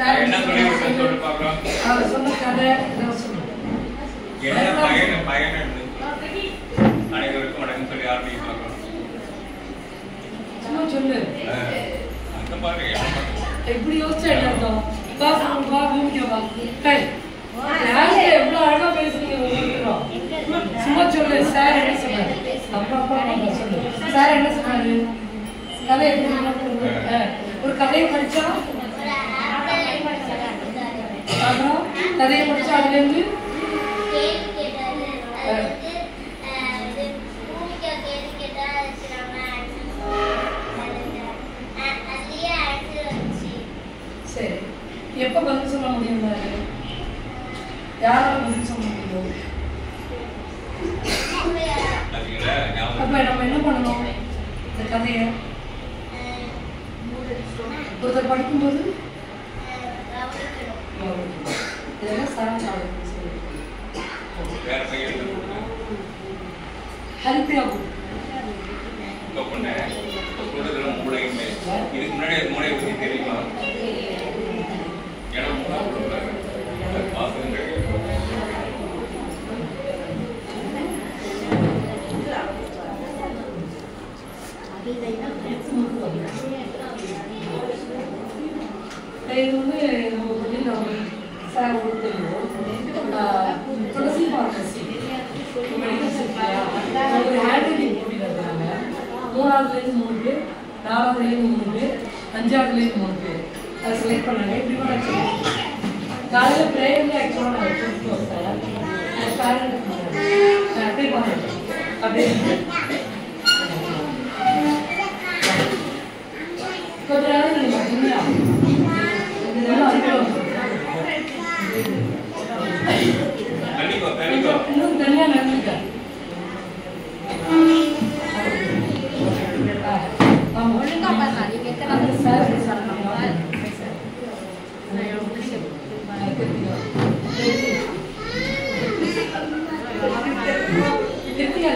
என்ன சொல்லி சொல்லி பார்க்கலாம். சொன்ன கதை சொல்லுங்க. பயன் அனைவருக்கும் வணக்கம் சொல்லி ஆரம்பிக்க பார்க்கலாம். சும்மா சொல்லு. அந்த மாதிரி எப்படி யோசிச்சா என்ன அர்த்தம்? எவ்வளவு அழகா பேசுறீங்க. சும்மா சொல்லு. சார் என்ன சொன்னாரு? அப்பா சொல்லு. சார் என்ன சொன்னாரு? கதை ஒரு கதையை படிச்சா அப்புறம் கதையை படிச்சா அதுல இருந்து சரி. எப்ப பதில் சொல்ல முடியும்? யாரால பதில் சொல்ல முடியும்? அப்ப நம்ம என்ன பண்ணணும்? இந்த கதைய ஒருத்தர் படிக்கும்போது இதெல்லாம் சாராம்சம் ஹெல்ப்ஃபுல்லா இதுக்கு முன்னாடி அது மூளை பத்தி தெரியுமா? இது வந்து நம்ம பள்ளியில் சார் கொடுத்துருவோம். துளசி பார்மசி மெடிக்கல் செக்டர் ஒரு ஹேண்ட் ரைட்டிங் போட்டியில் இருக்கிறாங்க. 3ஆவதுலேருந்து 3 பேர், 4ஆவதுலேருந்து 3 பேர், 5ஆவதுலேருந்து 3 பேர் அதை செலக்ட் பண்ணாங்க. இப்படி கூட காலையில் ப்ரேயரில் ஆக்சுவலாக நான் கொடுத்து வந்தேன். பேரண்ட் அப்ளை பண்ணேன். அப்படியே கொஞ்ச நேரம் நீங்கள் பார்த்தீங்கன்னா இன்னும் தனியா நடந்துட்டேன்.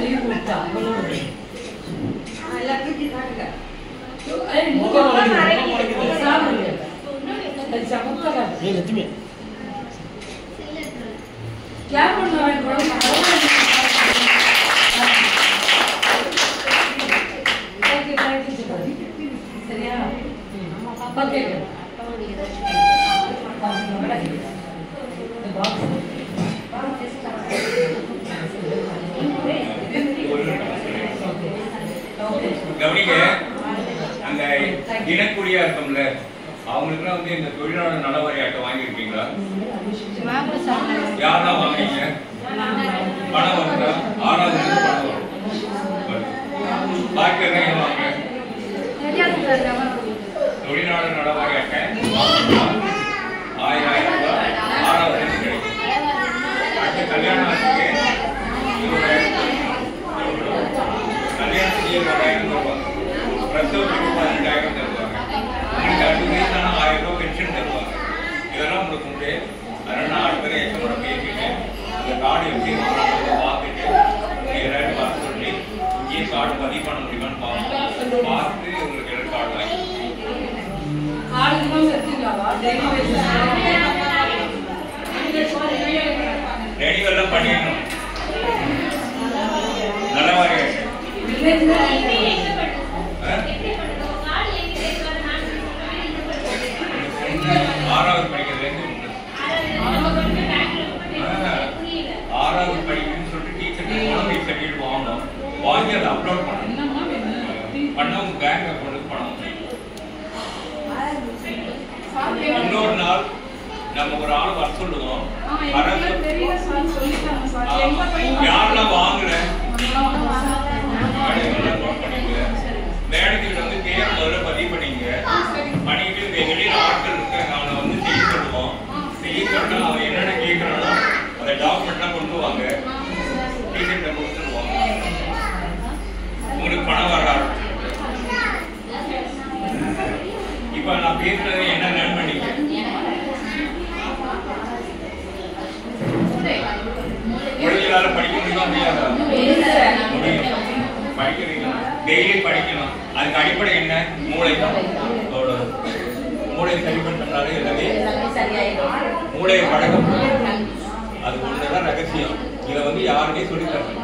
லீவ் கொடுத்தா क्या करना है थोड़ा சரியா ஓகே கவனிங்க. அந்த தினக்கூலியா இருக்கும்ல, அவங்களுக்குலாம் வந்து இந்த தொழிலாளர் நல வாரிய அட்டை வாங்கியிருக்கீங்களா? யாரெல்லாம் வாங்குறீங்க? பணம் வருதா? 6வது பணம் வரும். பாக்கி ஏன் வாங்க? தொழிலாளர் நல வாரிய அட்டை 1000 ரூபாய் 6வது கிடைக்கும். அடுத்த கல்யாணம் ஆச்சுக்கு கல்யாணத்துக்கு 1000 ரூபாய், பிரசவத்துக்கு 12,000 தருவாங்க. உங்களுக்கு 2 வயசான 1000 ரூபாய் பென்ஷன் தருவாங்க. இதெல்லாம் உங்களுக்கு உண்டு. அதனால நான் அடுத்த எச்சமோட பேசிட்டு அந்த கார்டு எப்படி பார்த்துட்டு நேராக பார்த்து சொல்லி இங்கேயே கார்டு பதிவு பண்ண முடியுமான்னு பார்த்து உங்களுக்கு எல்லாம் கார்டு வாங்கி ரெனிவெல்லாம் பண்ணிடணும். நல்ல மாதிரி 6வது படிக்கிறதுலேருந்து 6வது படிக்கணும்னு சொல்லிட்டு டீச்சர் சர்டிஃபிகேட் வாங்கணும். வாங்கி அதை அப்லோட் பண்ணணும். உங்க பேங்க் அக்கௌண்ட்டுக்கு பணம். இன்னொரு நாள் நம்ம ஒரு ஆள் வர சொல்லுவோம். யாரெல்லாம் வாங்குற நோட் பண்ணிக்க. மேடத்துக்கிட்ட வந்து பேர் முதல்ல பதிவு பண்ணிங்க. பண்ணிட்டு வெளியில ஆட்கள் இருக்காங்க, அவனை வந்து செய்ய சொல்லுவோம். செய்ய சொன்னா அவன் என்னென்ன கேட்கறானோ அதை டாக்குமெண்ட்லாம் கொண்டு வாங்க. டீச்சர்கிட்ட கொடுத்துருவோம். உங்களுக்கு பணம் வர ஆரம்பிச்சு. இப்ப நான் பேசுறது என்ன லேர்ன் பண்ணிக்க. குழந்தைகளால படிக்க முடியுமா முடியாதா? படிக்கிறீங்களா? டெய்லி படிக்கணும். அதுக்கு அடிப்படை என்ன? மூளை தான். மூளையை சரி பண்ணாலே எல்லாமே மூளையை பழக்கம் அது ஒன்றுதான் ரகசியம். இதை வந்து யாருமே சொல்லித்தரேன்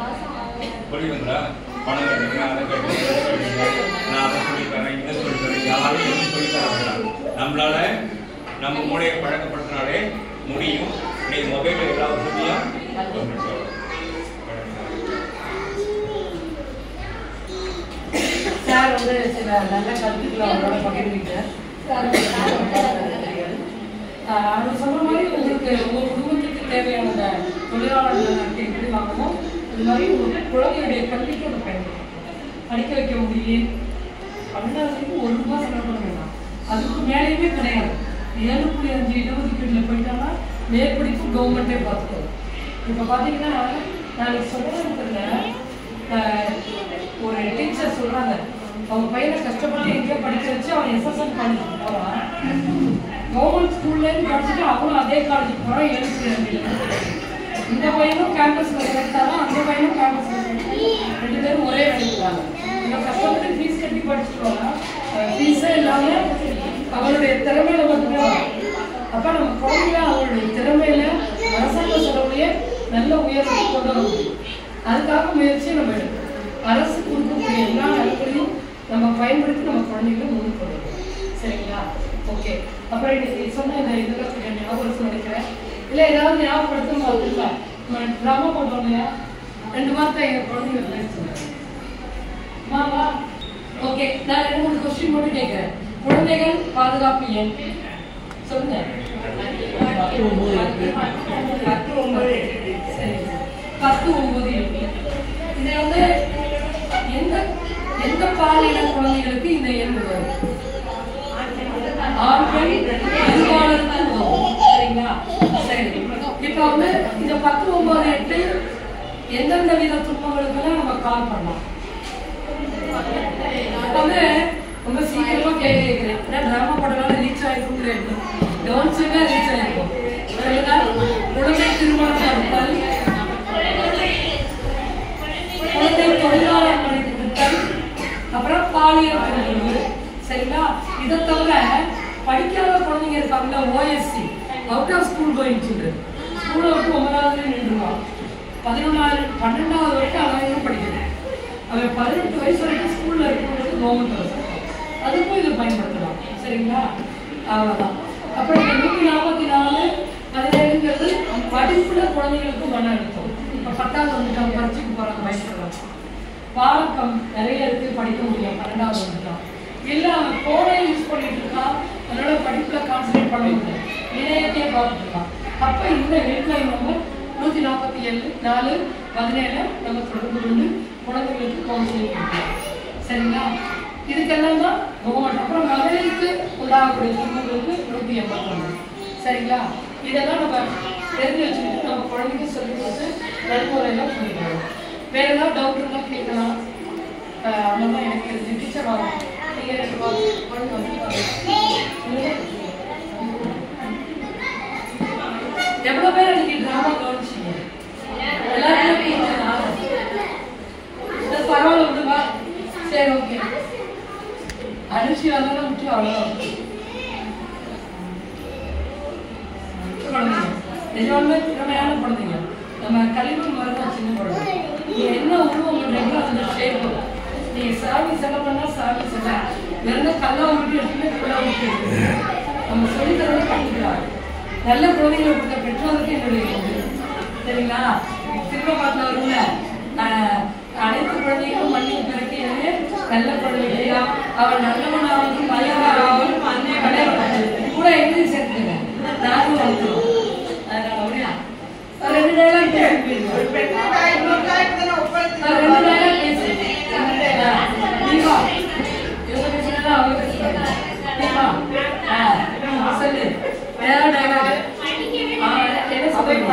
புரியுதுங்களா? பணம் கட்டுங்க, அதை கட்டுங்க, நான் அதை சொல்லித்தரேன், இதை சொல்லித்தரேன், யாரும் எதுவும் சொல்லித்தர வேண்டாம். நம்மளால நம்ம மூளையை பழக்கப்படுத்தினாலே முடியும். நீ மொபைல் எல்லா வசதியும் சார் வந்து சில நல்ல கருத்துக்களை அவங்களோட பகிர்ந்துக்கிட்டேன். அவர் சொன்ன மாதிரி உங்களுக்கு உங்கள் குடும்பத்துக்கு தேவையான தொழிலாளர்கள் எப்படி வாங்கணும், இது மாதிரி உங்கள் குழந்தையுடைய கல்விக்கு அதை பயன்படுத்தணும். படிக்க வைக்க முடியல அப்படின்னா ஒரு ரூபா செலவு பண்ண வேண்டாம். அதுக்கு மேலேயுமே கிடையாது. 7.5 இடஒதுக்கீட்டில் போயிட்டாங்கன்னா மேற்படிப்பு கவர்மெண்ட்டே பார்த்துக்கணும். இப்போ பார்த்தீங்கன்னா நாளைக்கு சொல்கிறேன், ஒரு டீச்சர் சொல்கிறாங்க அவங்க பையனை கஷ்டப்பட்டு எங்கேயோ படிக்க வச்சு அவன் எஸ்எஸ்எல் காலேஜுக்கு போகிறான். கவர்மெண்ட் ஸ்கூல்லேருந்து படிச்சுட்டு அவனும் அதே காலேஜுக்கு போகிறான். 7.2 இந்த பையனும் கேம்பஸில் சேர்த்தாலும் அந்த பையனும் கேம்பஸில் சேர்த்து 2 பேரும் ஒரே வேலைக்குறாங்க. இவங்க கஷ்டப்பட்டு ஃபீஸ் கட்டி படிச்சுட்டு ஃபீஸே இல்லாமல் அவளுடைய திறமையில மட்டுமே வரும். அப்போ நம்ம குழந்தைங்க அவங்களுடைய திறமையில அரசாங்க செலவுலேயே நல்ல உயர்வுக்கு கொண்டு வர முடியும். அதுக்காக முயற்சியை நம்ம எடுக்கணும். அரசு கொடுக்கக்கூடிய எல்லா நலன்களையும் நம்ம பயன்படுத்தி நம்ம குழந்தைங்களை முன்னுக்கு கொண்டு வரணும். சரிங்களா? ஓகே. அப்புறம் இன்னைக்கு சொன்ன இந்த இதெல்லாம் ஞாபகம் நினைக்கிறேன். இல்லை ஏதாவது ஞாபகப்படுத்தும் பார்த்துங்களா? நம்ம ட்ராமா போட்டோம் இல்லையா? 2 வார்த்தை எங்கள் குழந்தைங்க பேசுங்க. மாவா ஓகே. நான் 2-3 கொஸ்டின் மட்டும் கேட்குறேன். குழந்தைகள் பாதுகாப்பு எண் சொல்லுங்க. 10, 9 சரி 10, 9 இதை வந்து எந்த பாலின குழந்தைகளுக்கு இந்த எண் வரும்? ஆண் பெண் இருபாலருக்கு வரும். சரிங்களா? சரி. இப்போ வந்து இந்த 10, 9, 8 எந்தெந்த வித துன்பங்களுக்கெல்லாம் நம்ம கால் பண்ணலாம்? வந்து ரொம்ப சீக்கிரமா கேட்கிறேன். டிராமா படம்னால ரீச் ஆயிருக்கும். கவனிச்சுமே ரீச் ஆயிருக்கும். குழந்தை திருமணம் தடுத்தல், குழந்தை தொழிலாளர் திட்டம், அப்புறம் பாலியல் தொழில்கள். சரிங்களா? இதை தவிர படிக்காத குழந்தைங்க இருக்காங்களா, OSC out of school going children, ஸ்கூலை விட்டு 9வது நின்றுவான். 12வது வரைக்கும் அவங்களும் படிக்கணும். அவன் 18 வயசு வரைக்கும் ஸ்கூல்ல இருக்கிறவங்களுக்கு கவர்மெண்ட் அரசு அதுக்கும் இதை பயன்படுத்தலாம். சரிங்களா? அவ்வளோதான். அப்புறம் 144, 17ங்கிறது படிப்புல குழந்தைங்களுக்கு மன அழுத்தம். இப்போ 10வது வந்துட்டான், பரீட்சைக்கு போகிறாங்க, பயன்படலாம். பாடம் நிறைய இருக்கு, படிக்க முடியும். 12வது வந்துட்டான். இல்லை அவன் ஃபோனை யூஸ் பண்ணிட்டு இருக்கான், அதனால படிப்புல கான்சன்ட்ரேட் பண்ண முடியும், இணையத்தையே பார்த்துட்டு இருக்கான். அப்போ இந்த ஹெல்ப்லைன் நம்பர் 147 4 17 நம்ம தொடர்பு கொண்டு குழந்தைங்களுக்கு கவுன்சிலிங் கொடுக்கலாம். சரிங்களா? இதுக்கெல்லாம் தான் கவர்மெண்ட். அப்புறம் மகளிருக்கு உண்டாகக்கூடிய துன்பங்களுக்கு 181. சரிங்களா? இதெல்லாம் நம்ம தெரிஞ்சு வச்சுக்கிட்டு நம்ம குழந்தைங்க சொல்லி கொடுத்து நடைமுறையெல்லாம் சொல்லிக்கலாம். வேற ஏதாவது டவுட் இருந்தால் கேட்கலாம். அதெல்லாம் எனக்கு தெரிஞ்சு டீச்சர் ஆகும். நீங்கள் குழந்தை எவ்வளோ பேர் எனக்கு ட்ராமா கவனிச்சிங்க? எல்லாருமே பரவாயில்ல விடுவா. சரி ஓகே. அரிசி அதெல்லாம் விட்டு அவ்வளோதான். குழந்தைங்க நிஜமாலுமே திறமையான குழந்தைங்க. நம்ம களிமண் மாதிரி தான் சின்ன குழந்தை. நீங்கள் என்ன உருவம் பண்ணுறீங்களோ அந்த ஷேப் வரும். நீங்கள் சாமி செலை பண்ணால் சாமி செலை, வெறும் கல்லா விட்டு எடுத்துமே கல்லா விட்டு எடுத்து நம்ம சொல்லித்தரவே பண்ணிக்கிறாங்க. நல்ல குழந்தைங்களை கொடுத்த பெற்றோருக்கு என்னுடைய சரிங்களா? திரும்ப பார்த்து வரும்ல, அனைத்து குழந்தைகளும் மண்ணில் பிறக்கிறது நல்ல குழந்தையா, அவள் நல்லவனாவது மலையாளாவது கூட எங்கேயும் சேர்த்துங்க. நானும் வந்துடும். அதனால அப்படியா 2 டைலாக் பேசுறேன். 2 டைலாக் பேசுறேன். நீவா இவங்க பேசுறதா அவங்க பேசுறாங்க. நீவா சொல்லு வேற டைலாக். என்ன சொல்றீங்க?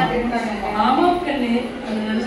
ஆமா கண்ணு அது நல்ல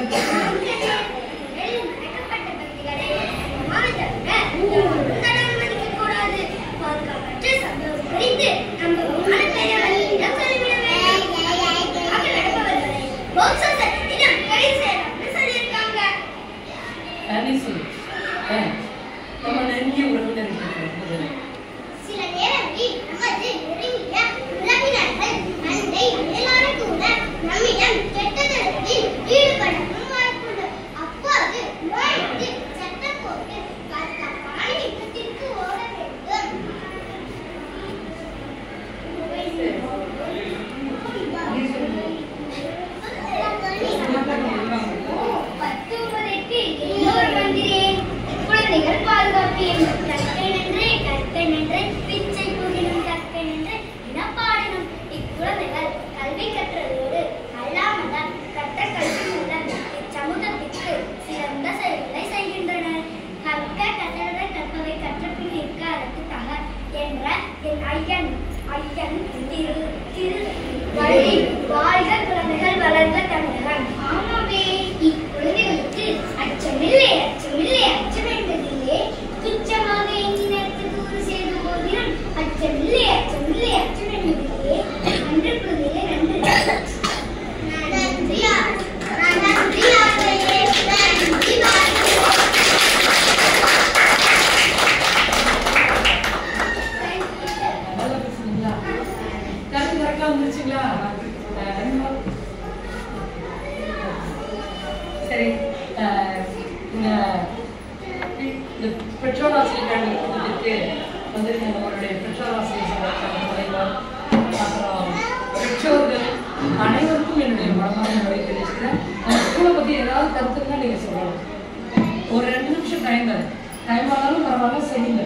பெற்றோர் ஆசிரியர்கள் கூட்டத்திற்கு வந்திருக்க நம்மளுடைய பெற்றோர் ஆசிரியர் தலைவர் அப்புறம் பெற்றோர்கள் அனைவருக்கும் என்னுடைய மனமான வழி தெரிவிச்சுக்கிறேன். அந்த ஸ்கூலை பற்றி ஏதாவது கருத்துன்னா நீங்கள் சொல்லலாம். ஒரு 2 நிமிஷம் டைம் ஆனாலும் பரவாயில்ல செய்யுங்க.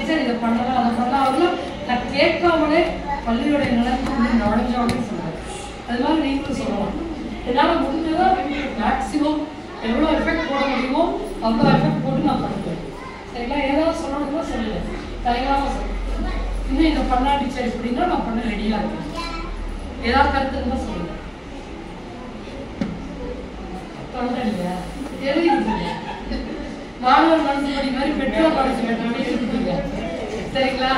சார் இதை பண்ணலாம் அதை பண்ணலாம் அவர்களும் நான் கேட்காமலே பள்ளியுடைய நிலைக்கு நுழைஞ்சவங்க சொல்லுவேன். அது மாதிரி நீங்களும் சொல்லலாம். என்னால் முடிஞ்சதான் மேக்ஸிமம் எவ்வளோ எஃபெக்ட் போட முடியுமோ அவ்வளோ எஃபெக்ட் போட்டு நான் பண்ணுவேன். சரிங்களா? ஏதாவது சொல்லணும்னா சொல்லுவேன், தயங்காமல் சொல்லுவேன். இன்னும் இதை பண்ணா டீச்சர் இப்படின்னா நான் பண்ண ரெடியாக இருக்கேன். ஏதாவது கருத்து இருந்தால் சொல்லுவேன். சொல்றீங்க எழுதிருக்கீங்க மாணவர் மனசு படி மாதிரி பெற்றோர் மனசு படி எழுதிருக்கீங்க. சரிங்களா?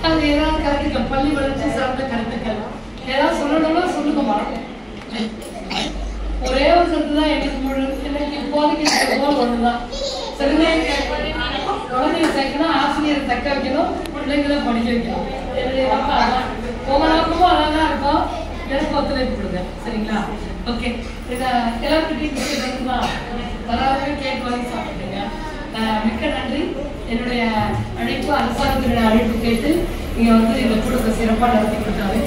அது ஏதாவது கருத்துக்கள் பள்ளி வளர்ச்சி சார்ந்த கருத்துக்கள் ஏதாவது சொல்லணும்னா சொல்லுங்கம்மா. ஒரே ஒரு கருத்து தான் எனக்கு இப்போதைக்கு ஒண்ணுதான். குழந்தைய சேர்க்கணும், ஆசிரியரை தக்க வைக்கணும், பிள்ளைங்களை படிக்க வைக்கணும். என்னுடைய நோக்கம் அதான். உங்க நோக்கமும் அதான் தான் இருக்கும். எனக்கு ஒத்துழைப்பு கொடுங்க. சரிங்களா? ஓகே. இதை எல்லாருக்கிட்டையும் தான் வராதவே கேட்டு வாங்கி சாப்பிட்டுங்க. மிக்க நன்றி. என்னுடைய அழைப்பு அரசாங்கத்தினுடைய அழைப்பு கேட்டு இங்கே வந்து இந்த கூட்டத்தை சிறப்பாக நடத்தி கொடுத்தாங்க.